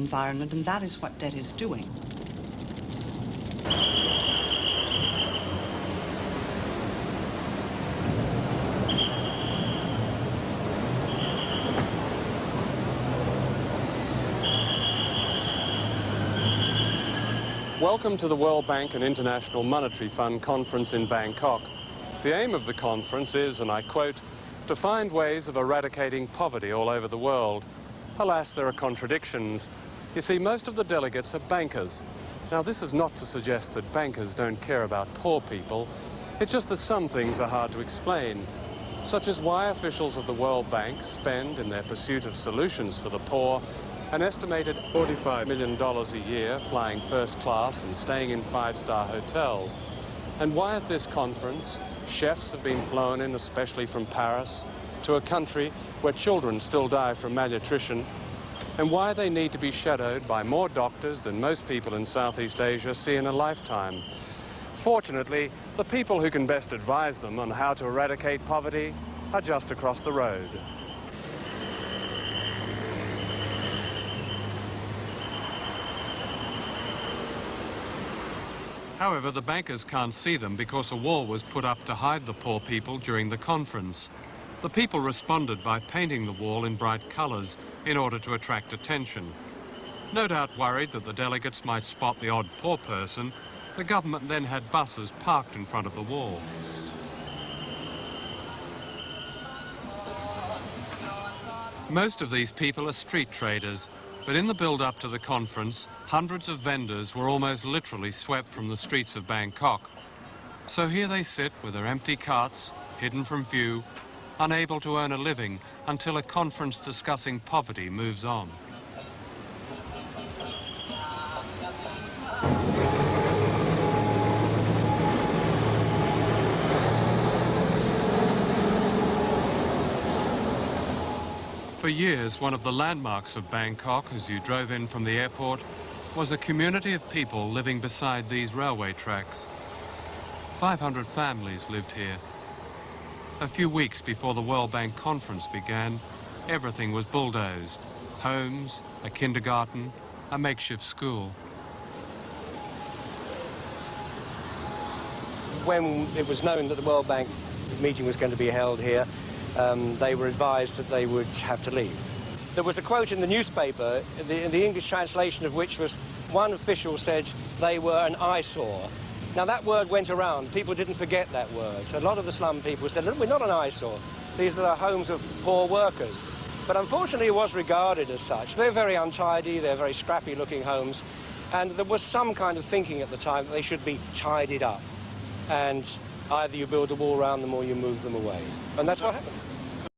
environment, and that is what debt is doing. Welcome to the World Bank and International Monetary Fund conference in Bangkok. The aim of the conference is, and I quote, to find ways of eradicating poverty all over the world. Alas, there are contradictions. You see, most of the delegates are bankers. Now, this is not to suggest that bankers don't care about poor people. It's just that some things are hard to explain, such as why officials of the World Bank spend, in their pursuit of solutions for the poor, an estimated $45 million a year flying first class and staying in five-star hotels. And why at this conference, chefs have been flown in, especially from Paris, to a country where children still die from malnutrition, and why they need to be shadowed by more doctors than most people in Southeast Asia see in a lifetime. Fortunately, the people who can best advise them on how to eradicate poverty are just across the road. However, the bankers can't see them because a wall was put up to hide the poor people during the conference. The people responded by painting the wall in bright colours in order to attract attention. No doubt worried that the delegates might spot the odd poor person, the government then had buses parked in front of the wall. Most of these people are street traders, but in the build-up to the conference, hundreds of vendors were almost literally swept from the streets of Bangkok. So here they sit with their empty carts, hidden from view, unable to earn a living until a conference discussing poverty moves on. For years, one of the landmarks of Bangkok, as you drove in from the airport, was a community of people living beside these railway tracks. 500 families lived here. A few weeks before the World Bank conference began, everything was bulldozed. Homes, a kindergarten, a makeshift school. When it was known that the World Bank meeting was going to be held here, they were advised that they would have to leave. There was a quote in the newspaper, the English translation of which was, one official said they were an eyesore. Now that word went around, people didn't forget that word. A lot of the slum people said, look, we're not an eyesore, these are the homes of poor workers. But unfortunately it was regarded as such. They're very untidy, they're very scrappy looking homes, and there was some kind of thinking at the time that they should be tidied up. And either you build a wall around them or you move them away. And that's what happened.